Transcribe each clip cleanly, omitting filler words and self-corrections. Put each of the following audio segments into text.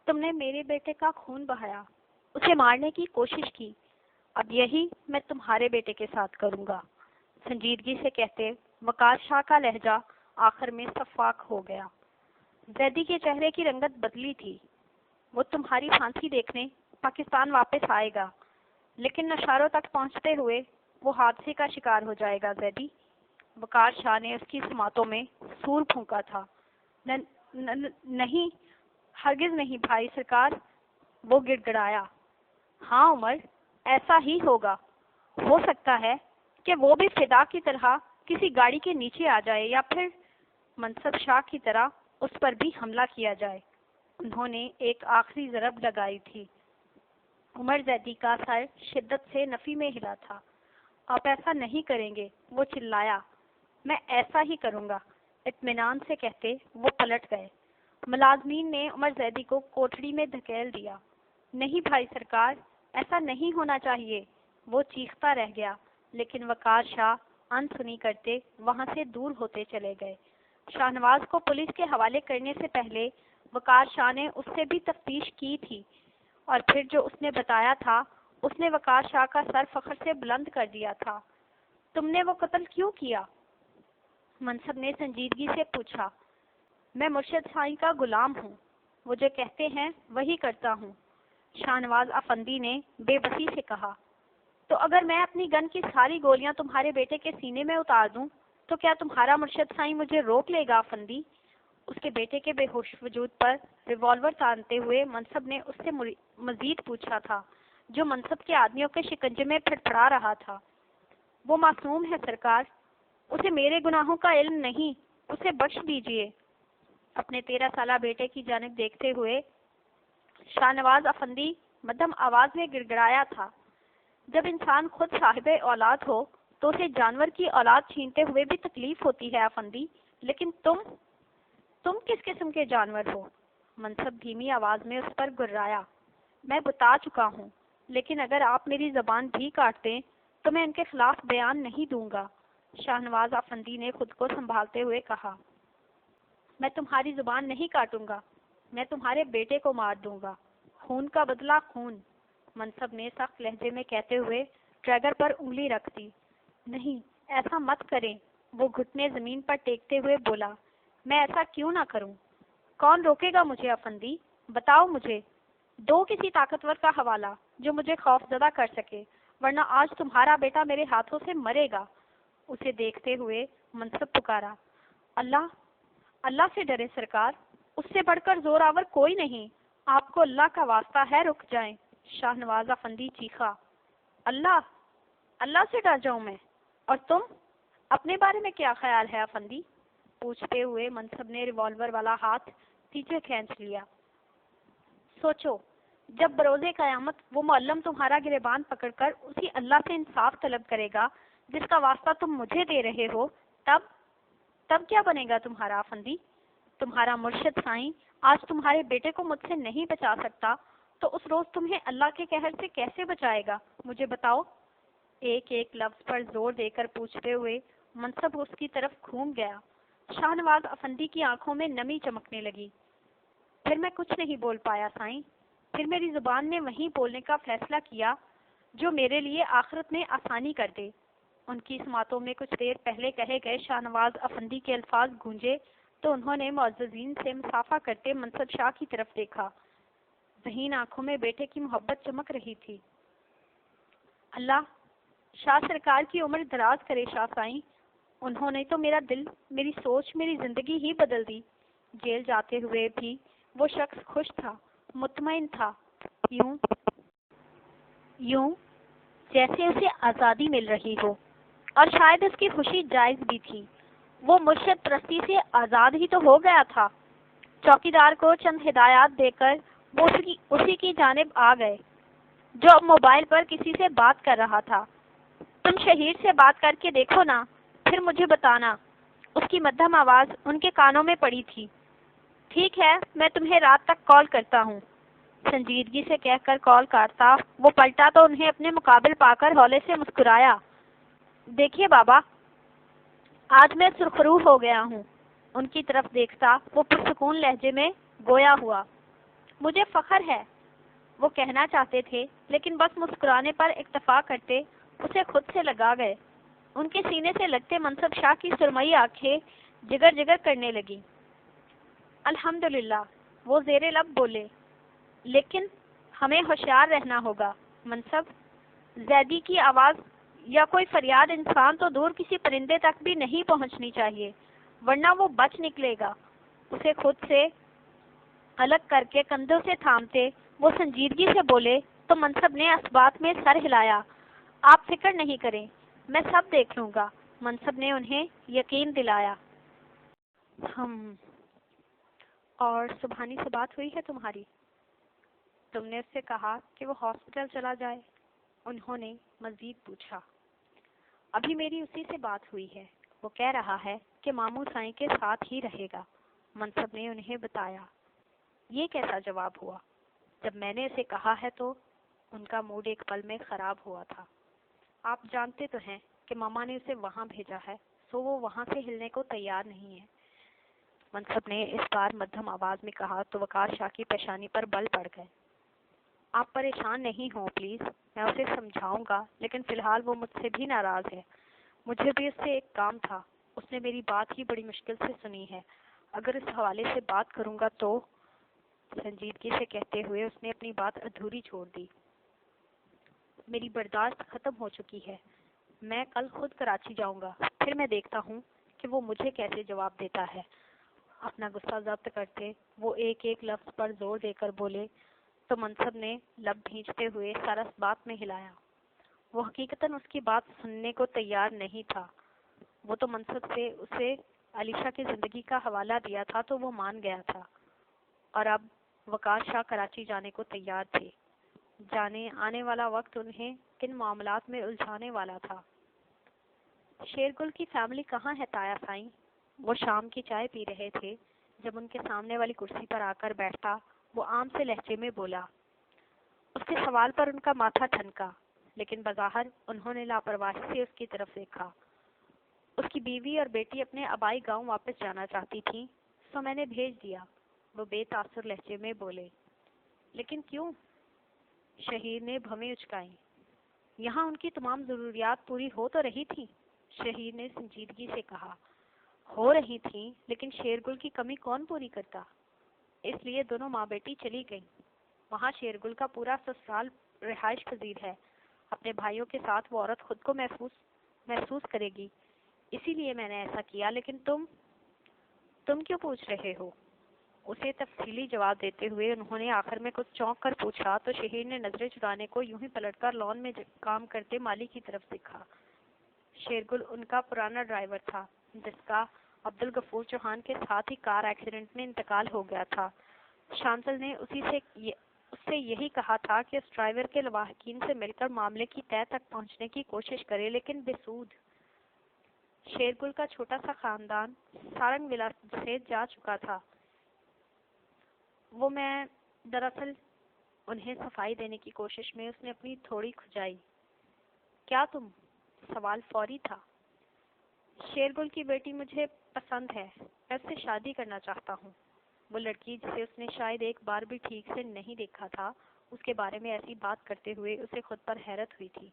تم نے میرے بیٹے کا خون بہایا، اسے مارنے کی کوشش کی، اب یہی میں تمہارے بیٹے کے ساتھ کروں گا۔ سنجیدگی سے کہتے وقار شاہ کا لہجہ آخر میں شفاف ہو گیا۔ زیدی کے چہرے کی رنگت بدلی تھی۔ وہ تمہاری پھانسی دیکھنے پاکستان واپس آئے گا، لیکن نشاروں تک پہنچتے ہوئے وہ حادثے کا شکار ہو جائے گا زیدی۔ وقار شاہ نے اس کی سماعتوں میں سور پھونکا تھا۔ نہیں، ہرگز نہیں بھائی سرکار، وہ گڑ گڑایا۔ ہاں عمر، ایسا ہی ہوگا۔ ہو سکتا ہے کہ وہ بھی فدا کی طرح کسی گاڑی کے نیچے آ جائے، یا پھر منصب شاہ کی طرح اس پر بھی حملہ کیا جائے۔ انہوں نے ایک آخری ضرب لگائی تھی۔ عمر زیدی کا سر شدت سے نفی میں ہلا تھا۔ آپ ایسا نہیں کریں گے، وہ چلایا۔ میں ایسا ہی کروں گا، اطمینان سے کہتے وہ پلٹ گئے۔ ملازمین نے عمر زیدی کو کوٹڑی میں دھکیل دیا۔ نہیں بھائی سرکار، ایسا نہیں ہونا چاہیے، وہ چیختا رہ گیا، لیکن وقار شاہ انسنی کرتے وہاں سے دور ہوتے چلے گئے۔ شاہنواز کو پولیس کے حوالے کرنے سے پہلے وقار شاہ نے اس سے بھی تفتیش کی تھی، اور پھر جو اس نے بتایا تھا اس نے وقار شاہ کا سر فخر سے بلند کر دیا تھا۔ تم نے وہ قتل کیوں کیا؟ منصب نے سنجیدگی سے پوچھا۔ میں مرشد سائیں کا غلام ہوں، وہ جو کہتے ہیں وہی کرتا ہوں، شاہنواز افندی نے بے بسی سے کہا۔ تو اگر میں اپنی گن کی ساری گولیاں تمہارے بیٹے کے سینے میں اتار دوں تو کیا تمہارا مرشد سائیں مجھے روک لے گا افندی؟ اس کے بیٹے کے بے ہوش وجود پر ریوالور تانتے ہوئے منصب نے اس سے مزید پوچھا تھا، جو منصب کے آدمیوں کے شکنجے میں پھڑپڑا رہا تھا۔ وہ معصوم ہے سرکار، اسے میرے گناہوں کا علم نہیں، اسے بخش دیجئے۔ اپنے 13 سالہ بیٹے کی جانب دیکھتے ہوئے شاہنواز افندی مدھم آواز میں گڑ گڑایا تھا۔ جب انسان خود صاحب اولاد ہو تو اسے جانور کی اولاد چھینتے ہوئے بھی تکلیف ہوتی ہے افندی، لیکن تم کس قسم کے جانور ہو؟ منصب دھیمی آواز میں اس پر گرایا۔ میں بتا چکا ہوں، لیکن اگر آپ میری زبان بھی کاٹ دیں تو میں ان کے خلاف بیان نہیں دوں گا، شاہنواز افندی نے خود کو سنبھالتے ہوئے کہا۔ میں تمہاری زبان نہیں کاٹوں گا، میں تمہارے بیٹے کو مار دوں گا، خون کا بدلہ خون، منصب نے سخت لہجے میں کہتے ہوئے ٹریگر پر انگلی رکھ دی۔ نہیں، ایسا مت کریں، وہ گھٹنے زمین پر ٹیکتے ہوئے بولا۔ میں ایسا کیوں نہ کروں؟ کون روکے گا مجھے افندی؟ بتاؤ مجھے، دو کسی طاقتور کا حوالہ جو مجھے خوف زدہ کر سکے، ورنہ آج تمہارا بیٹا میرے ہاتھوں سے مرے گا۔ اسے دیکھتے ہوئے منصب پکارا۔ اللہ سے ڈرے سرکار، اس سے بڑھ کر زور آور کوئی نہیں، آپ کو اللہ کا واسطہ ہے رک جائیں، شاہنواز افندی چیخا۔ اللہ سے ڈر جاؤں میں؟ اور تم، اپنے بارے میں کیا خیال ہے افندی؟ پوچھتے ہوئے منصب نے ریوالور والا ہاتھ پیچھے کھینچ لیا۔ سوچو، جب بروز قیامت وہ معلم تمہارا گریبان پکڑ کر اسی اللہ سے انصاف طلب کرے گا جس کا واسطہ تم مجھے دے رہے ہو، تب کیا بنے گا تمہارا افندی؟ تمہارا مرشد سائیں آج تمہارے بیٹے کو مجھ سے نہیں بچا سکتا تو اس روز تمہیں اللہ کے قہر سے کیسے بچائے گا؟ مجھے بتاؤ۔ ایک ایک لفظ پر زور دے کر پوچھتے ہوئے منصب اس کی طرف گھوم گیا۔ شاہنواز افندی کی آنکھوں میں نمی چمکنے لگی۔ پھر میں کچھ نہیں بول پایا سائیں، پھر میری زبان نے وہیں بولنے کا فیصلہ کیا جو میرے لیے آخرت میں آسانی کر دے۔ ان کی سماعتوں میں کچھ دیر پہلے کہے گئے شاہنواز افندی کے الفاظ گونجے تو انہوں نے معززین سے مصافحہ کرتے منصب شاہ کی طرف دیکھا۔ ذہین آنکھوں میں بیٹے کی محبت چمک رہی تھی۔ اللہ شاہ سرکار کی عمر دراز کرے شاہ سائیں، انہوں نے تو میرا دل، میری سوچ، میری زندگی ہی بدل دی۔ جیل جاتے ہوئے بھی وہ شخص خوش تھا، مطمئن تھا، یوں جیسے اسے آزادی مل رہی ہو، اور شاید اس کی خوشی جائز بھی تھی۔ وہ مرشد پرستی سے آزاد ہی تو ہو گیا تھا۔ چوکیدار کو چند ہدایات دے کر وہ اسی کی جانب آ گئے جو اب موبائل پر کسی سے بات کر رہا تھا۔ تم شہیر سے بات کر کے دیکھو نا، پھر مجھے بتانا۔ اس کی مدھم آواز ان کے کانوں میں پڑی تھی۔ ٹھیک ہے، میں تمہیں رات تک کال کرتا ہوں، سنجیدگی سے کہہ کر کال کاٹتا وہ پلٹا تو انہیں اپنے مقابل پا کر ہولے سے مسکرایا۔ دیکھیے بابا، آج میں سرخرو ہو گیا ہوں، ان کی طرف دیکھتا وہ پرسکون لہجے میں گویا ہوا۔ مجھے فخر ہے، وہ کہنا چاہتے تھے لیکن بس مسکرانے پر اکتفا کرتے اسے خود سے لگا گئے۔ ان کے سینے سے لگتے منصب شاہ کی سرمئی آنکھیں جگر جگر کرنے لگی۔ الحمدللہ، وہ زیر لب بولے، لیکن ہمیں ہوشیار رہنا ہوگا منصب۔ زیدی کی آواز یا کوئی فریاد انسان تو دور کسی پرندے تک بھی نہیں پہنچنی چاہیے، ورنہ وہ بچ نکلے گا۔ اسے خود سے الگ کر کے کندھوں سے تھامتے وہ سنجیدگی سے بولے تو منصب نے اس بات میں سر ہلایا۔ آپ فکر نہیں کریں، میں سب دیکھ لوں گا، منصب نے انہیں یقین دلایا۔ اور سبحانی سے بات ہوئی ہے تمہاری؟ تم نے اس سے کہا کہ وہ ہاسپٹل چلا جائے؟ انہوں نے مزید پوچھا۔ ابھی میری اسی سے بات ہوئی ہے، وہ کہہ رہا ہے کہ ماموں سائیں کے ساتھ ہی رہے گا، منصب نے انہیں بتایا۔ یہ کیسا جواب ہوا؟ جب میں نے اسے کہا ہے تو ان کا موڈ ایک پل میں خراب ہوا تھا۔ آپ جانتے تو ہیں کہ ماما نے اسے وہاں بھیجا ہے، سو وہ وہاں سے ہلنے کو تیار نہیں ہے، منصب نے اس بار مدھم آواز میں کہا تو وقار شاہ کی پیشانی پر بل پڑ گئے۔ آپ پریشان نہیں ہوں پلیز، میں اسے سمجھاؤں گا، لیکن فی الحال وہ مجھ سے بھی ناراض ہے۔ مجھے بھی اس سے ایک کام تھا، اس نے میری بات ہی بڑی مشکل سے سنی ہے، اگر اس حوالے سے بات کروں گا تو، سنجیدگی سے کہتے ہوئے اس نے اپنی بات ادھوری چھوڑ دی۔ میری برداشت ختم ہو چکی ہے، میں کل خود کراچی جاؤں گا، پھر میں دیکھتا ہوں کہ وہ مجھے کیسے جواب دیتا ہے۔ اپنا غصہ ضبط کرتے وہ ایک ایک لفظ پر زور دے کر بولے تو منصب نے لب بھینچتے ہوئے سر اس بات میں ہلایا۔ وہ حقیقتاً اس کی بات سننے کو تیار نہیں تھا۔ وہ تو منصب سے اسے علیشہ کی زندگی کا حوالہ دیا تھا تو وہ مان گیا تھا، اور اب وقار شاہ کراچی جانے کو تیار تھے، جانے آنے والا وقت انہیں کن معاملات میں الجھانے والا تھا۔ شیرگل کی فیملی کہاں ہے تایا سائیں؟ وہ شام کی چائے پی رہے تھے جب ان کے سامنے والی کرسی پر آ کر بیٹھتا وہ عام سے لہجے میں بولا۔ اس کے سوال پر ان کا ماتھا ٹھنکا، لیکن بظاہر انہوں نے لاپرواہی سے اس کی طرف دیکھا۔ اس کی بیوی اور بیٹی اپنے آبائی گاؤں واپس جانا چاہتی تھیں، سو میں نے بھیج دیا، وہ بے تاثر لہجے میں بولے۔ لیکن کیوں؟ شہیر نے بھویں اچکائیں۔ یہاں ان کی تمام ضروریات پوری ہو تو رہی تھیں، شہیر نے سنجیدگی سے کہا۔ ہو رہی تھیں، لیکن شیرگل کی کمی کون پوری کرتا؟ اس لیے دونوں ماں بیٹی چلی گئیں۔ وہاں شیرگل کا پورا سسرال رہائش پذیر ہے، اپنے بھائیوں کے ساتھ وہ عورت خود کو محسوس کرے گی، اسی لیے میں نے ایسا کیا۔ لیکن تم کیوں پوچھ رہے ہو؟ اسے تفصیلی جواب دیتے ہوئے انہوں نے آخر میں کچھ چونک کر پوچھا تو شہیر نے نظریں چرانے کو یوں ہی پلٹ کر لان میں کام کرتے مالی کی طرف دیکھا۔ شیرگل ان کا پرانا ڈرائیور تھا، جس کا عبدالغفور چوہان کے ساتھ ہی کار ایکسیڈنٹ میں انتقال ہو گیا تھا۔ شانتل نے اس سے یہی کہا تھا کہ اس ڈرائیور کے لواحقین سے مل کر معاملے کی تہہ تک پہنچنے کی کوشش کرے، لیکن بے سود۔ شیرگل کا چھوٹا سا خاندان سارنگ ولا سے جا چکا تھا۔ وہ میں دراصل انہیں صفائی دینے کی کوشش میں اس نے اپنی تھوڑی کھجائی۔ کیا تم؟ سوال فوری تھا۔ شیرگل کی بیٹی مجھے پسند ہے، میں اس سے شادی کرنا چاہتا ہوں۔ وہ لڑکی جسے اس نے شاید ایک بار بھی ٹھیک سے نہیں دیکھا تھا، اس کے بارے میں ایسی بات کرتے ہوئے اسے خود پر حیرت ہوئی تھی،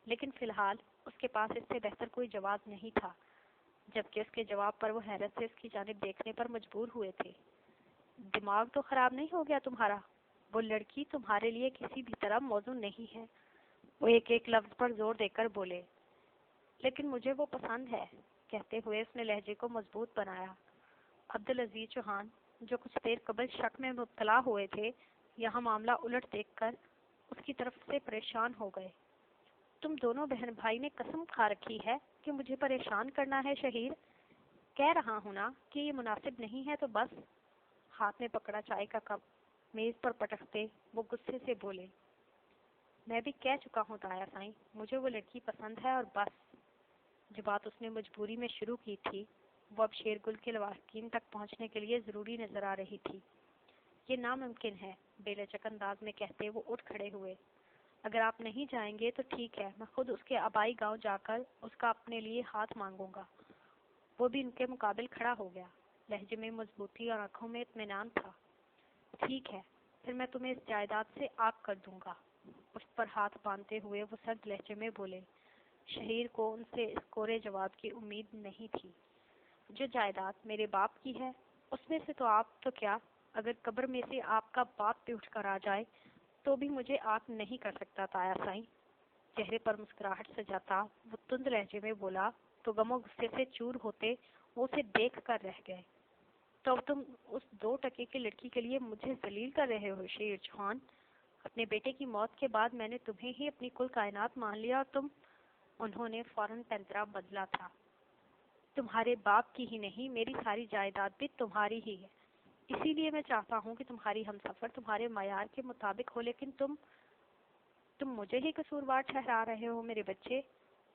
لیکن فی الحال اس کے پاس اس سے بہتر کوئی جواب نہیں تھا، جبکہ اس کے جواب پر وہ حیرت سے اس کی جانب دیکھنے پر مجبور ہوئے تھے۔ دماغ تو خراب نہیں ہو گیا تمہارا؟ وہ لڑکی تمہارے لیے کسی بھی طرح موزوں نہیں ہے، وہ ایک ایک لفظ پر زور دے کر بولے۔ لیکن مجھے وہ پسند ہے، کہتے ہوئے اس نے لہجے کو مضبوط بنایا۔ عبدالعزیز چوہان جو کچھ دیر قبل شک میں مبتلا ہوئے تھے، یہاں معاملہ الٹ دیکھ کر اس کی طرف سے پریشان ہو گئے۔ تم دونوں بہن بھائی نے قسم کھا رکھی ہے کہ مجھے پریشان کرنا ہے شہیر؟ کہہ رہا ہوں نا کہ یہ مناسب نہیں ہے تو بس۔ ہاتھ میں پکڑا چائے کا کپ میز پر پٹکتے وہ غصے سے بولے۔ میں بھی کہہ چکا ہوں تایا سائیں، مجھے وہ لڑکی پسند ہے اور بس۔ جو بات اس نے مجبوری میں شروع کی تھی وہ اب شیرگل کے لواحقین تک پہنچنے کے لیے ضروری نظر آ رہی تھی۔ یہ ناممکن ہے، بے لچک انداز میں کہتے وہ اٹھ کھڑے ہوئے۔ اگر آپ نہیں جائیں گے تو ٹھیک ہے، میں خود اس کے آبائی گاؤں جا کر اس کا اپنے لیے ہاتھ مانگوں گا۔ وہ بھی ان کے مقابل کھڑا ہو گیا، لہجے میں مضبوطی اور آنکھوں میں اطمینان تھا۔ ٹھیک ہے، پھر میں تمہیں اس جائیداد سے آگ کر دوں گا۔ اس پر ہاتھ باندھتے ہوئے وہ سرد لہجے میں بولے۔ شہیر کو ان سے اس کورے جواب کی امید نہیں تھی۔ جو جائیداد میرے باپ کی ہے اس میں سے تو آپ تو کیا، اگر قبر میں سے آپ کا باپ بھی اٹھ کر آ جائے تو بھی مجھے آگ نہیں کر سکتا تایا سائیں۔ چہرے پر مسکراہٹ سجاتا وہ تند لہجے میں بولا تو غم و غصے سے چور ہوتے وہ اسے دیکھ کر رہ گئے۔ تو اب تم اس 2 ٹکے کی لڑکی کے لیے مجھے ذلیل کر رہے ہو شیر جوان؟ اپنے بیٹے کی موت کے بعد میں نے تمہیں ہی اپنی کل کائنات مان لیا اور تم… انہوں نے فوراً پنترا بدلا تھا۔ تمہارے باپ کی ہی نہیں، میری ساری جائیداد بھی تمہاری ہی ہے، اسی لیے میں چاہتا ہوں کہ تمہاری ہم سفر تمہارے معیار کے مطابق ہو، لیکن تم مجھے ہی قصوروار ٹھہرا رہے ہو میرے بچے۔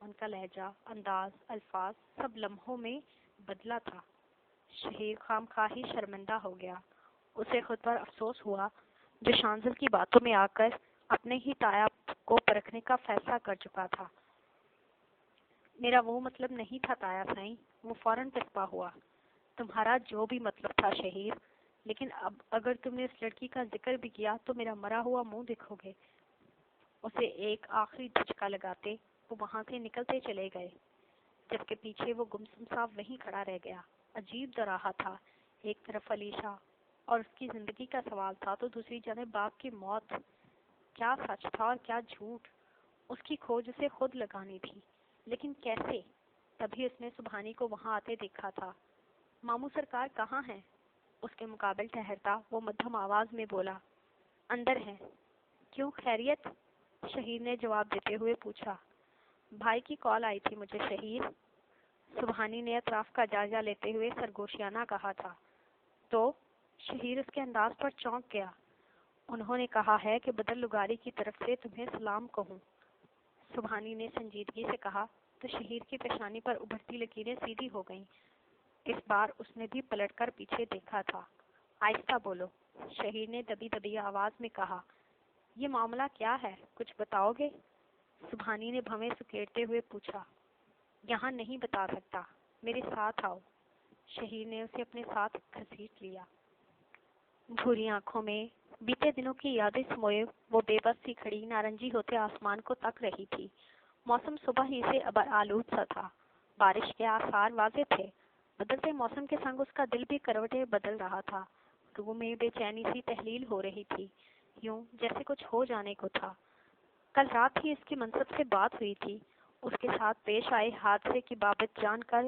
ان کا لہجہ، انداز، الفاظ سب لمحوں میں بدلا تھا۔ شہیر خام خواہ ہی شرمندہ ہو گیا۔ اسے خود پر افسوس ہوا جو شانزل کی باتوں میں آ کر اپنے ہی تایا کو پرکھنے کا فیصلہ کر چکا تھا۔ میرا وہ مطلب نہیں تھا تایا سائیں، وہ فوراً پسپا ہوا۔ تمہارا جو بھی مطلب تھا شہیر، لیکن اب اگر تم نے اس لڑکی کا ذکر بھی کیا تو میرا مرا ہوا منہ دیکھو گے۔ اسے ایک آخری دھچکا لگاتے وہ وہاں سے نکلتے چلے گئے، جبکہ پیچھے وہ گمسم سا وہیں کھڑا رہ گیا۔ عجیب دراہا تھا، ایک طرف علیشہ اور اس کی زندگی کا سوال تھا تو دوسری جانب باپ کی موت۔ کیا سچ تھا اور کیا جھوٹ؟ اس کی کھوج اسے خود لگانی تھی، لیکن کیسے؟ تبھی اس نے سبحانی کو وہاں آتے دیکھا تھا۔ ماموں سرکار کہاں ہیں؟ اس کے مقابل ٹھہرتا وہ مدھم آواز میں بولا۔ اندر ہیں۔ کیوں، خیریت؟ شہیر نے جواب دیتے ہوئے پوچھا۔ بھائی کی کال آئی تھی مجھے شہیر، سبحانی نے اطراف کا جائزہ لیتے ہوئے سرگوشیانہ کہا تھا۔ تو شہیر اس کے انداز پر چونک گیا۔ انہوں نے کہا ہے کہ بدر لغاری کی طرف سے تمہیں سلام کہوں۔ سبحانی نے سنجیدگی سے کہا تو شہیر کی پیشانی پر ابھرتی لکیریں سیدھی ہو گئیں۔ اس بار اس نے بھی پلٹ کر پیچھے دیکھا تھا۔ آہستہ بولو، شہیر نے دبی دبی آواز میں کہا۔ یہ معاملہ کیا ہے، کچھ بتاؤ گے؟ سبحانی نے بھویں سکیڑتے ہوئے پوچھا۔ یہاں نہیں بتا سکتا، میرے ساتھ آؤ۔ شہیر نے اسے اپنے ساتھ گھسیٹ لیا۔ بھوری آنکھوں میں بیتے دنوں کی یادیں سموئے وہ بے بس سی کھڑی نارنجی ہوتے آسمان کو تک رہی تھی۔ موسم صبح ہی سے ابر آلود سا تھا، بارش کے آثار واضح تھے۔ بدلتے موسم کے سنگ اس کا دل بھی کروٹیں بدل رہا تھا۔ روح میں بے چینی سی تحلیل ہو رہی تھی، یوں جیسے کچھ ہو جانے کو تھا۔ کل رات ہی اس کی منصب سے بات ہوئی تھی۔ اس کے ساتھ پیش آئے حادثے کی بابت جان کر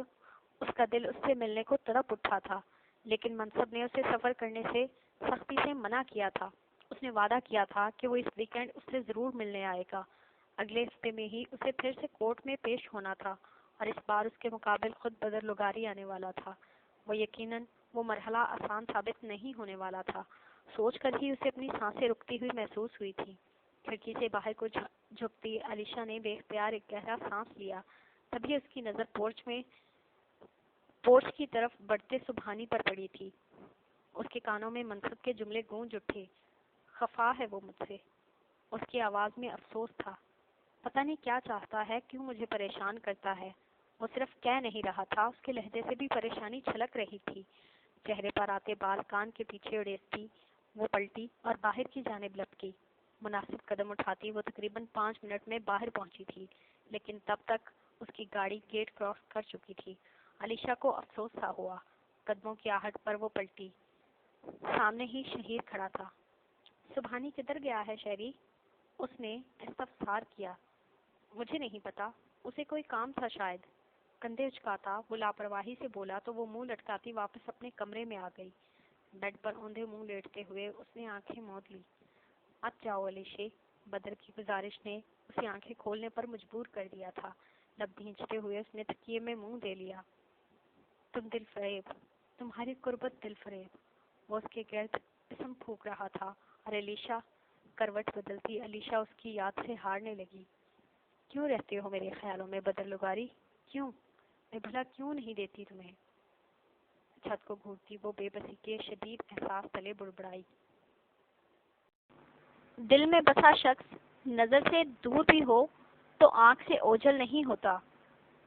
اس کا دل اس سے ملنے کو تڑپ اٹھا تھا، لیکن منصب نے اسے سفر کرنے سے سختی سے منع کیا تھا۔ اس نے وعدہ کیا تھا کہ وہ اس ویکنڈ اس سے ضرور ملنے آئے گا۔ اگلے ہفتے میں ہی اسے پھر سے کورٹ میں پیش ہونا تھا اور اس بار اس کے مقابل خود بدر لغاری آنے والا تھا۔ وہ یقیناً وہ مرحلہ آسان ثابت نہیں ہونے والا تھا۔ سوچ کر ہی اسے اپنی سانسیں رکتی ہوئی محسوس ہوئی تھی۔ کھڑکی سے باہر کو جھکتی علیشہ نے بے اختیار ایک گہرا سانس لیا۔ تبھی اس کی نظر پورچ کی طرف بڑھتے سبحانی پر پڑی تھی۔ اس کے کانوں میں منصب کے جملے گونج اٹھے۔ خفا ہے وہ مجھ سے۔ اس کی آواز میں افسوس تھا۔ پتہ نہیں کیا چاہتا ہے، کیوں مجھے پریشان کرتا ہے۔ وہ صرف کہہ نہیں رہا تھا، اس کے لہجے سے بھی پریشانی چھلک رہی تھی۔ چہرے پر آتے بال کان کے پیچھے اڑیستی وہ پلٹی اور باہر کی جانب لپکی۔ مناسب قدم اٹھاتی وہ تقریباً 5 منٹ میں باہر پہنچی تھی، لیکن تب تک اس کی گاڑی گیٹ کراس کر چکی تھی۔ علیشہ کو افسوس سا ہوا۔ قدموں کی آہٹ پر وہ پلٹی۔ سامنے ہی شہیر کھڑا تھا۔ سبحانی کدھر گیا ہے شہری؟ اس نے استفسار کیا۔ مجھے نہیں پتا، اسے کوئی کام تھا شاید۔ کندھے اچکاتا وہ لاپرواہی سے بولا تو وہ منہ لٹکاتی واپس اپنے کمرے میں آ گئی۔ بیڈ پر اوندھے منہ لیٹتے ہوئے اس نے آنکھیں موند لی۔ اب جاؤ علیشے، بدر کی گزارش نے اسے آنکھیں کھولنے پر مجبور کر دیا تھا۔ لب بھینچتے ہوئے اس نے تکیے میں منہ دے لیا۔ تم دل فریب، تمہاری قربت دل فریب۔ وہ اس کے گرد اسم پھونک رہا تھا اور علیشہ کروٹ بدلتی علیشہ اس کی یاد سے ہارنے لگی۔ کیوں رہتے ہو میرے خیالوں میں بدر لغاری؟ کیوں؟ میں بھلا کیوں نہیں دیتی تمہیں؟ چھت کو گھونٹتی وہ بے بسی کے شدید احساس تلے بڑبڑائی۔ دل میں بسا شخص نظر سے دور بھی ہو تو آنکھ سے اوجھل نہیں ہوتا،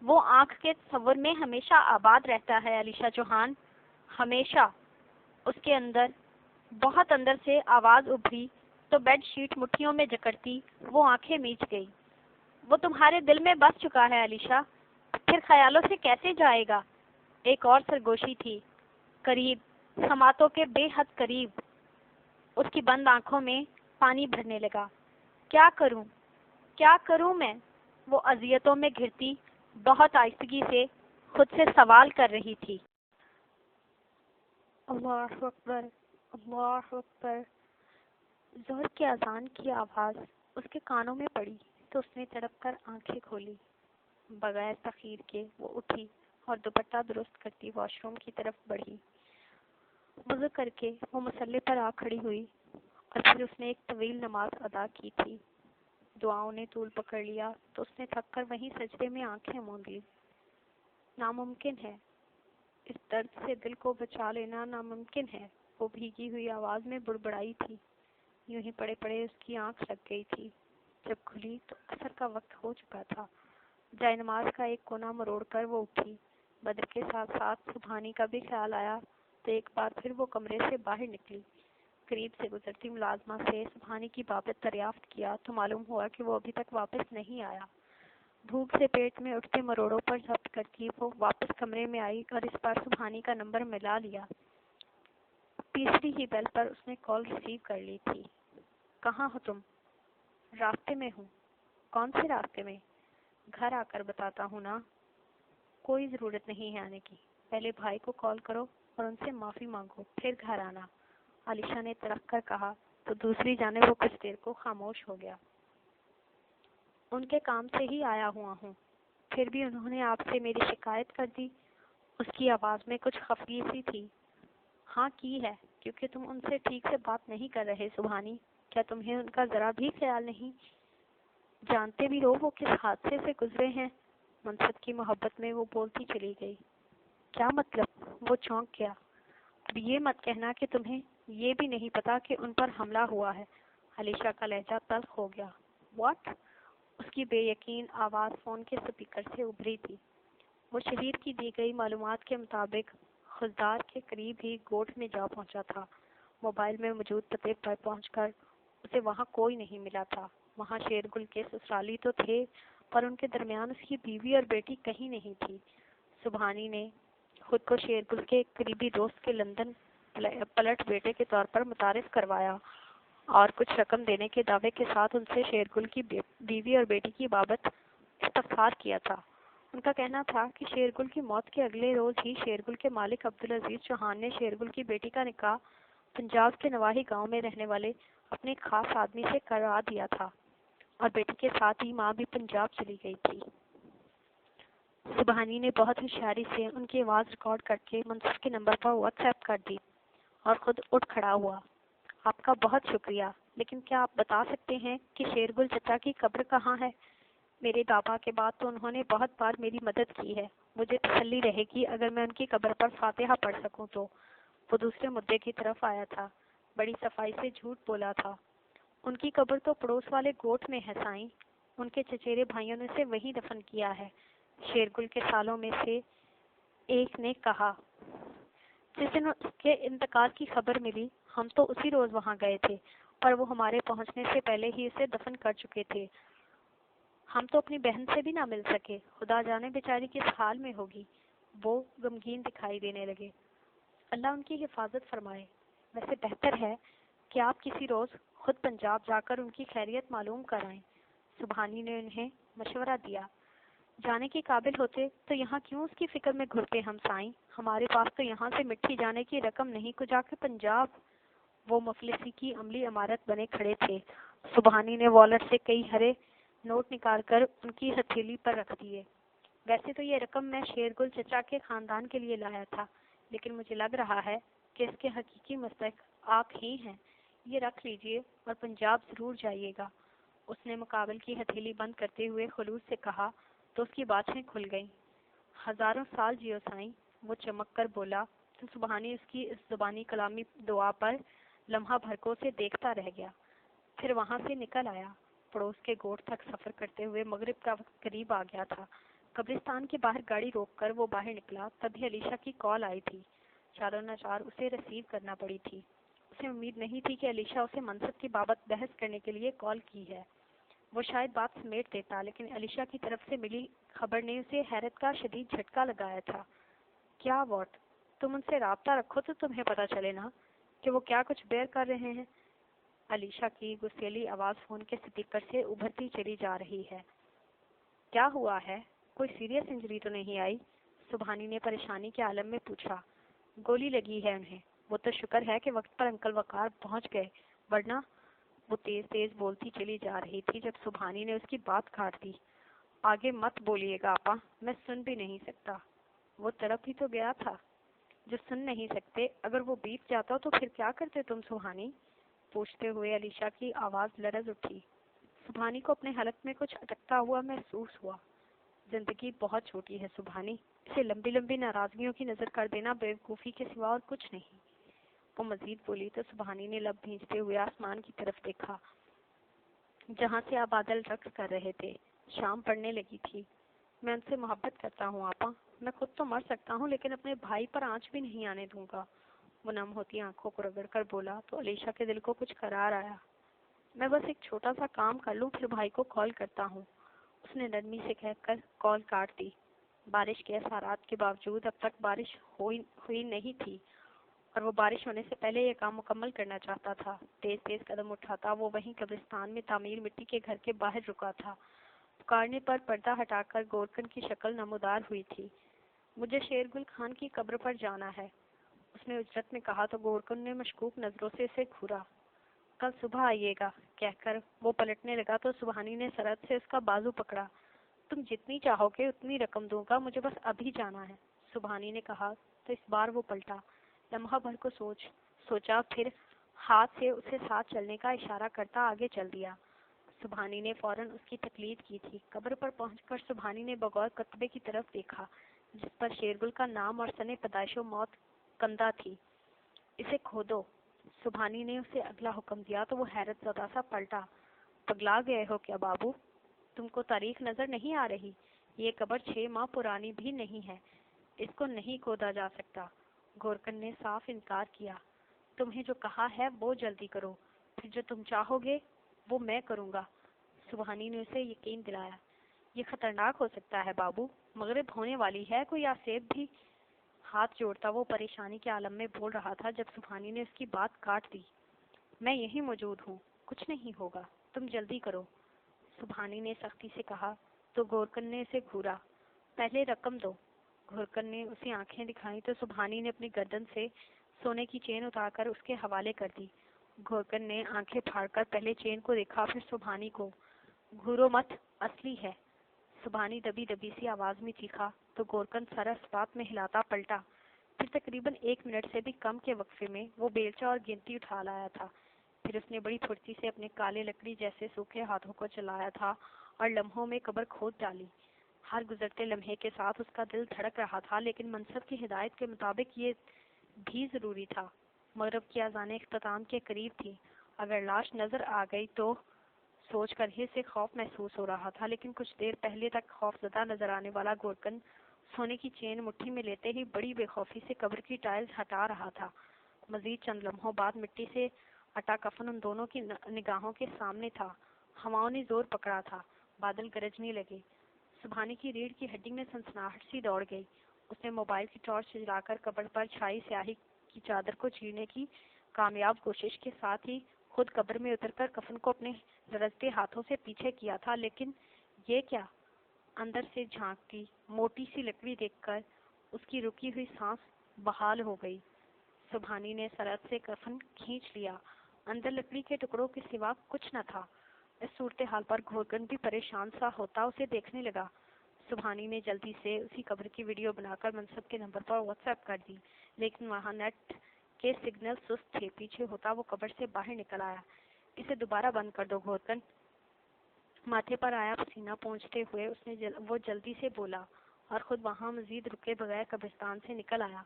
وہ آنکھ کے تصور میں ہمیشہ آباد رہتا ہے علیشہ چوہان، ہمیشہ۔ اس کے اندر بہت اندر سے آواز ابھری تو بیڈ شیٹ مٹھیوں میں جکڑتی وہ آنکھیں میچ گئی۔ وہ تمہارے دل میں بس چکا ہے علیشا، پھر خیالوں سے کیسے جائے گا؟ ایک اور سرگوشی تھی، قریب، سماعتوں کے بے حد قریب۔ اس کی بند آنکھوں میں پانی بھرنے لگا۔ کیا کروں میں؟ وہ اذیتوں میں گھرتی بہت آہستگی سے خود سے سوال کر رہی تھی۔ اللہ اکبر، اللہ اکبر۔ ظہر کی اذان کی آواز اس کے کانوں میں پڑی تو اس نے تڑپ کر آنکھیں کھولی۔ بغیر تاخیر کے وہ اٹھی اور دوپٹہ درست کرتی واش روم کی طرف بڑھی۔ وضو کر کے وہ مصلی پر آ کھڑی ہوئی اور پھر اس نے ایک طویل نماز ادا کی تھی۔ دعاؤں نے طول پکڑ لیا تو اس نے تھک کر وہیں سجدے میں آنکھیں موند لی۔ ناممکن ہے، اس درد سے دل کو بچا لینا ناممکن ہے، وہ بھیگی ہوئی آواز میں بڑبڑائی تھی۔ یوں ہی پڑے پڑے اس کی آنکھ لگ گئی تھی۔ جب کھلی تو عصر کا وقت ہو چکا تھا۔ جائے نماز کا ایک کونا مروڑ کر وہ اٹھی۔ بدر کے ساتھ ساتھ سبحانی کا بھی خیال آیا تو ایک بار پھر وہ کمرے سے باہر نکلی۔ قریب سے گزرتی ملازمہ سے سبحانی کی بابت دریافت کیا تو معلوم ہوا کہ وہ ابھی تک واپس نہیں آیا۔ بھوک سے پیٹ میں اٹھتے مروڑوں پر ضبط کرتی وہ واپس کمرے میں آئی اور اس بار سبحانی کا نمبر ملا لیا۔ تیسری ہی بیل پر اس نے کال ریسیو کر لی تھی۔ کہاں ہو تم؟ راستے میں ہوں۔ کون سے راستے میں؟ گھر آ کر بتاتا ہوں نا۔ کوئی ضرورت نہیں ہے آنے کی، پہلے بھائی کو کال کرو اور ان سے معافی مانگو، پھر گھر آنا، علیشا نے تڑپ کر کہا تو دوسری جانب وہ کچھ دیر کو خاموش ہو گیا۔ ان کے کام سے ہی آیا ہوا ہوں، پھر بھی انہوں نے آپ سے میری شکایت کر دی؟ اس کی آواز میں کچھ خفگی سی تھی۔ ہاں کی ہے، کیونکہ تم ان سے ٹھیک سے بات نہیں کر رہے سبحانی۔ کیا تمہیں ان کا ذرا بھی خیال نہیں؟ جانتے بھی ہو وہ کس حادثے سے گزرے ہیں؟ منصب کی محبت میں وہ بولتی چلی گئی۔ کیا مطلب؟ وہ چونک گیا۔ اب یہ مت کہنا کہ تمہیں یہ بھی نہیں پتا کہ ان پر حملہ ہوا ہے۔ علیشا کا لہجہ تلخ ہو گیا۔ واٹ؟ اس کی بے یقین آواز فون کے سپیکر سے ابھری تھی۔ وہ شہید کی دی گئی معلومات کے مطابق خضدار کے قریب ہی گوٹھ میں جا پہنچا تھا۔ موبائل میں موجود پتے پر پہنچ کر اسے وہاں کوئی نہیں ملا تھا۔ وہاں شیرگل کے سسرالی تو تھے پر ان کے درمیان اس کی بیوی اور بیٹی کہیں نہیں تھی۔ سبحانی نے خود کو شیرگل کے قریبی دوست کے لندن پلٹ بیٹے کے طور پر متعارف کروایا اور کچھ رقم دینے کے دعوے کے ساتھ ان سے شیرگل کی بیوی اور بیٹی کی بابت استفسار کیا تھا۔ ان کا کہنا تھا کہ شیرگل کی موت کے اگلے روز ہی شیرگل کے مالک عبدالعزیز چوہان نے شیرگل کی بیٹی کا نکاح پنجاب کے نواحی گاؤں میں رہنے والے اپنے خاص آدمی سے کروا دیا تھا اور بیٹی کے ساتھ ہی ماں بھی پنجاب چلی گئی تھی۔ سبحانی نے بہت ہوشیاری سے ان کی آواز ریکارڈ کر کے منصف کے نمبر پر واٹس ایپ کر دی اور خود اٹھ کھڑا ہوا۔ آپ کا بہت شکریہ، لیکن کیا آپ بتا سکتے ہیں کہ شیرگل چچا کی قبر کہاں ہے؟ میرے بابا کے بعد تو انہوں نے بہت بار میری مدد کی ہے، مجھے تسلی رہے گی اگر میں ان کی قبر پر فاتحہ پڑھ سکوں تو۔ وہ دوسرے مدعے کی طرف آیا تھا، بڑی صفائی سے جھوٹ بولا تھا۔ ان کی قبر تو پڑوس والے گوٹھ میں ہے سائیں، ان کے چچیرے بھائیوں نے اسے وہیں دفن کیا ہے، شیرگل کے سالوں میں سے ایک نے کہا۔ جس دن اس کے انتقال کی خبر ملی ہم تو اسی روز وہاں گئے تھے، پر وہ ہمارے پہنچنے سے پہلے ہی اسے دفن کر چکے تھے۔ ہم تو اپنی بہن سے بھی نہ مل سکے، خدا جانے بیچاری کس حال میں ہوگی۔ وہ غمگین دکھائی دینے لگے۔ اللہ ان کی حفاظت فرمائے۔ ویسے بہتر ہے کہ آپ کسی روز خود پنجاب جا کر ان کی خیریت معلوم کرائیں۔ سبحانی نے انہیں مشورہ دیا۔ جانے کے قابل ہوتے تو یہاں کیوں اس کی فکر میں گھرتے ہم سائیں؟ ہمارے پاس تو یہاں سے مٹھی جانے کی رقم نہیں کو جا کے پنجاب۔ وہ مفلسی کی عملی عمارت بنے کھڑے تھے۔ سبحانی نے والٹ سے کئی ہرے نوٹ نکال کر ان کی ہتھیلی پر رکھ دیے۔ ویسے تو یہ رقم میں شیرگل چچا کے خاندان کے لیے لایا تھا، لیکن مجھے لگ رہا ہے کہ اس کے حقیقی مستحق آپ ہی ہیں۔ یہ رکھ لیجئے اور پنجاب ضرور جائیے گا۔ اس نے مقابل کی ہتھیلی بند کرتے ہوئے خلوص سے کہا تو اس کی باتیں کھل گئیں۔ ہزاروں سال جیو سائیں، وہ چمک کر بولا تو سبحانی اس کی اس زبانی کلامی دعا پر لمحہ بھر کو اسے دیکھتا رہ گیا، پھر وہاں سے نکل آیا۔ پڑوس کے گوٹھ تک سفر کرتے ہوئے مغرب کا وقت قریب آ گیا تھا۔ قبرستان کے باہر گاڑی روک کر وہ باہر نکلا، تبھی علیشا کی کال آئی تھی۔ چاروں ناچار اسے ریسیو کرنا پڑی تھی۔ اسے امید نہیں تھی کہ علیشہ اسے منصب کی بابت بحث کرنے کے لیے کال کی ہے۔ وہ شاید بات سمیٹ دیتا، لیکن علیشہ کی طرف سے ملی خبر نے اسے حیرت کا شدید جھٹکا لگایا تھا۔ کیا واٹ؟ تم ان سے رابطہ رکھو تو تمہیں پتہ چلے نا کہ وہ کیا کچھ بیر کر رہے ہیں۔ علیشہ کی غصیلی آواز فون کے سپیکر سے ابھرتی چلی جا رہی ہے۔ کیا ہوا ہے؟ کوئی سیریس انجری تو نہیں آئی؟ سبحانی نے پریشانی کے عالم میں پوچھا۔ گولی لگی ہے انہیں۔ وہ تو شکر ہے کہ وقت پر انکل وقار پہنچ گئے، ورنہ… وہ تیز تیز بولتی چلی جا رہی تھی جب سبحانی نے اس کی بات کاٹ دی۔ آگے مت بولیے گا آپا، میں سن بھی نہیں سکتا۔ وہ تڑپ ہی تو گیا تھا جو سن نہیں سکتے۔ اگر وہ بیت جاتا تو پھر کیا کرتے تم سبحانی؟ پوچھتے ہوئے علیشہ کی آواز لرز اٹھی۔ سبحانی کو اپنے حلق میں کچھ اٹکتا ہوا محسوس ہوا۔ زندگی بہت چھوٹی ہے سبحانی، اسے لمبی لمبی ناراضگیوں کی نظر کر دینا بیوقوفی کے سوا اور کچھ نہیں۔ وہ مزید بولی تو سبحانی نے لب بھیجتے ہوئے آسمان کی طرف دیکھا جہاں سے آپ بادل رقص کر رہے تھے۔ شام پڑنے لگی تھی۔ میں ان سے محبت کرتا ہوں آپا، میں خود تو مر سکتا ہوں لیکن اپنے بھائی پر آنچ بھی نہیں آنے دوں گا۔ وہ نم ہوتی آنکھوں کو رگڑ کر بولا تو علیشہ کے دل کو کچھ قرار آیا۔ میں بس ایک چھوٹا سا کام کر لوں پھر بھائی کو کال کرتا ہوں، اس نے نرمی سے کہہ کر کال کاٹ دی۔ بارش کے اثرات کے باوجود اب تک بارش ہوئی نہیں تھی اور وہ بارش ہونے سے پہلے یہ کام مکمل کرنا چاہتا تھا۔ تیز تیز قدم اٹھاتا وہ وہیں قبرستان میں تعمیر مٹی کے گھر کے باہر رکا تھا۔ پکارنے پر پردہ ہٹا کر گورکن کی شکل نمودار ہوئی تھی۔ مجھے شیرگل خان کی قبر پر جانا ہے، اس نے اجرت میں کہا تو گورکن نے مشکوک نظروں سے اسے گھورا۔ کل صبح آئیے گا کہہ کر وہ پلٹنے لگا تو سبحانی نے سرعت سے اس کا بازو پکڑا۔ تم جتنی چاہو گے اتنی رقم دوں گا، مجھے بس ابھی جانا ہے، سبحانی نے کہا تو اس بار وہ پلٹا۔ لمحہ بھر کو سوچا پھر ہاتھ سے اسے ساتھ چلنے کا اشارہ کرتا آگے چل دیا۔ سبحانی نے فوراً اس کی تقلید کی تھی۔ قبر پر پہنچ کر سبحانی نے بغور کتبے کی طرف دیکھا جس پر شیرگل کا نام اور سن پیدائش و موت کندہ تھی۔ اسے کھودو، سبحانی نے اسے اگلا حکم دیا تو وہ حیرت زدہ سا پلٹا۔ پگلا گئے ہو کیا بابو؟ تم کو تاریخ نظر نہیں آ رہی؟ یہ قبر 6 ماہ پرانی بھی نہیں ہے، اس کو نہیں کھودا جا سکتا۔ گورکن نے صاف انکار کیا۔ تمہیں جو کہا ہے وہ جلدی کرو، پھر جو تم چاہو گے وہ میں کروں گا، سبحانی نے اسے یقین دلایا۔ یہ خطرناک ہو سکتا ہے بابو، مغرب ہونے والی ہے، کوئی آسیب بھی… ہاتھ جوڑتا وہ پریشانی کے عالم میں بول رہا تھا جب سبحانی نے اس کی بات کاٹ دی۔ میں یہیں موجود ہوں، کچھ نہیں ہوگا، تم جلدی کرو، سبحانی نے سختی سے کہا تو گورکن نے اسے گھورا۔ پہلے رقم دو۔ گورکن نے اسے آنکھیں دکھائیں تو سبحانی نے اپنی گردن سے سونے کی چین اتار کر اس کے حوالے کر دی۔ گورکن نے آنکھیں پھاڑ کر پہلے چین کو دیکھا پھر سبحانی کو۔ گھورو مت، اصلی ہے، سبحانی دبی دبی سی آواز میں چیخا تو گورکن سر اس بات میں ہلاتا پلٹا۔ پھر تقریباً 1 منٹ سے بھی کم کے وقفے میں وہ بیلچہ اور گنتی اٹھا لایا تھا۔ پھر اس نے بڑی پھرتی سے اپنے کالے لکڑی جیسے سوکھے ہاتھوں کو چلایا تھا اور لمحوں میں قبر کھود ڈالی۔ ہر گزرتے لمحے کے ساتھ اس کا دل دھڑک رہا تھا، لیکن منصب کی ہدایت کے مطابق یہ بھی ضروری تھا۔ مغرب کی اذان اختتام کے قریب تھی۔ اگر لاش نظر آ گئی تو سوچ کر ہی اسے خوف محسوس ہو رہا تھا، لیکن کچھ دیر پہلے تک خوف زدہ نظر آنے والا گورکن سونے کی چین مٹھی میں لیتے ہی بڑی بے خوفی سے قبر کی ٹائلز ہٹا رہا تھا۔ مزید چند لمحوں بعد مٹی سے اٹا کفن ان دونوں کی نگاہوں کے سامنے تھا۔ ہواؤں نے زور پکڑا تھا، بادل گرجنے لگے۔ سبحانی کی ریڑھ کی ہڈی میں سنسناہٹ سی دوڑ گئی۔ اس نے موبائل کی ٹارچ جلا کر قبر پر چھائی سیاہی کی چادر کو چیرنے کی کامیاب کوشش کے ساتھ ہی خود قبر میں اتر کر کفن کو اپنے لرزتے ہاتھوں سے پیچھے کیا تھا، لیکن یہ کیا؟ اندر سے جھانکتی موٹی سی لکڑی دیکھ کر اس کی رکی ہوئی سانس بحال ہو گئی۔ سبحانی نے سرعت سے کفن کھینچ لیا۔ اندر لکڑی کے ٹکڑوں کے سوا کچھ نہ تھا۔ اس صورتحال پر گورکن بھی پریشان سا ہوتا اسے دیکھنے لگا۔ سبحانی نے جلدی سے اسی قبر کی ویڈیو بنا کر منصب کے نمبر پر واٹس ایپ کر دی، لیکن وہاں نیٹ کے سگنل سست تھے۔ پیچھے ہوتا وہ قبر سے باہر نکل آیا۔ اسے دوبارہ بند کر دو گورکن، ماتھے پر آیا پسینہ پونچھتے ہوئے وہ جلدی سے بولا اور خود وہاں مزید رکے بغیر قبرستان سے نکل آیا۔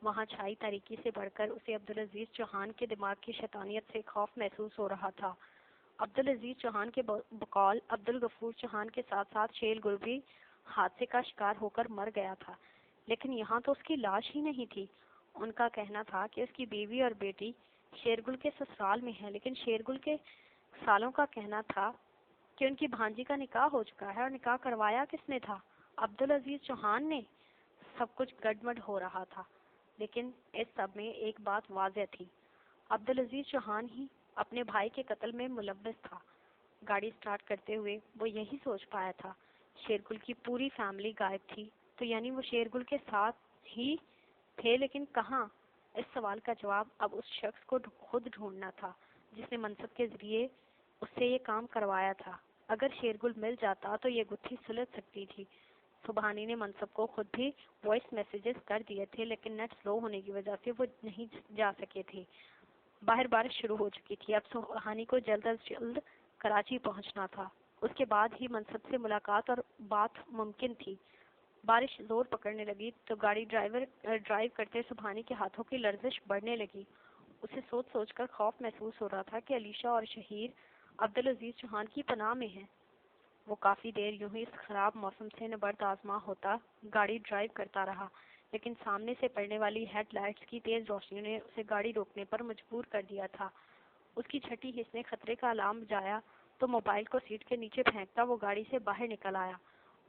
وہاں چھائی تاریکی سے بڑھ کر اسے عبدالعزیز چوہان کے دماغ کی شیطانیت سے خوف محسوس ہو رہا تھا۔ عبدالعزیز چوہان کے بقول عبدالغفور چوہان کے ساتھ ساتھ شیل گر بھی حادثے کا شکار ہو کر مر گیا تھا، لیکن یہاں تو اس کی لاش ہی نہیں تھی۔ ان کا کہنا تھا کہ اس کی بیوی اور بیٹی شیرگل کے سسرال میں ہے، لیکن شیرگل کے سالوں کا کہنا تھا کہ ان کی بھانجی کا نکاح ہو چکا ہے، اور نکاح کروایا کس نے تھا؟ عبدالعزیز چوہان نے۔ سب کچھ گڑبڑ ہو رہا تھا، لیکن اس سب میں ایک بات واضح تھی، عبدالعزیز چوہان ہی اپنے بھائی کے قتل میں ملوث تھا۔ گاڑی سٹارٹ کرتے ہوئے وہ یہی سوچ پایا تھا، شیرگل کی پوری فیملی غائب تھی، تو یعنی وہ شیرگل کے ساتھ ہی تھے، لیکن کہاں؟ اس سوال کا جواب اب اس شخص کو خود ڈھونڈنا تھا جس نے منصب کے ذریعے اس سے یہ کام کروایا تھا۔ اگر شیرگل مل جاتا تو یہ گتھی سلجھ سکتی تھی۔ سبحانی نے منصب کو خود بھی وائس میسیجز کر دیے تھے، لیکن نیٹ سلو ہونے کی وجہ سے وہ نہیں جا سکے تھے۔ باہر بارش شروع ہو چکی تھی، اب سبحانی کو جلد از جلد کراچی پہنچنا تھا۔ اس کے بعد ہی منصب سے ملاقات اور بات ممکن تھی۔ بارش زور پکڑنے لگی تو گاڑی ڈرائیو کرتے سبحانی کے ہاتھوں کی لرزش بڑھنے لگی۔ اسے سوچ سوچ کر خوف محسوس ہو رہا تھا کہ علیشہ اور شہیر عبدالعزیز چوہان کی پناہ میں ہیں۔ وہ کافی دیر یوں ہی اس خراب موسم سے نبرد آزما ہوتا گاڑی ڈرائیو کرتا رہا، لیکن سامنے سے پڑنے والی ہیڈ لائٹس کی تیز روشنی نے اسے گاڑی روکنے پر مجبور کر دیا تھا۔ اس کی چھٹی حس نے خطرے کا الارم بجایا تو موبائل کو سیٹ کے نیچے پھینکتا وہ گاڑی سے باہر نکل آیا۔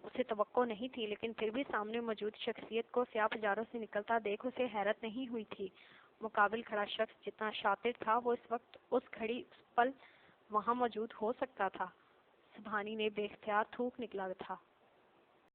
اسے توقع نہیں تھی، لیکن پھر بھی سامنے موجود شخصیت کو سیاہ پجاروں سے نکلتا دیکھ اسے حیرت نہیں ہوئی تھی۔ مقابل کھڑا شخص جتنا شاطر تھا، وہ اس وقت اس گھڑی اس پل وہاں موجود ہو سکتا تھا۔ سبحانی نے بے اختیار تھوک نکلا تھا۔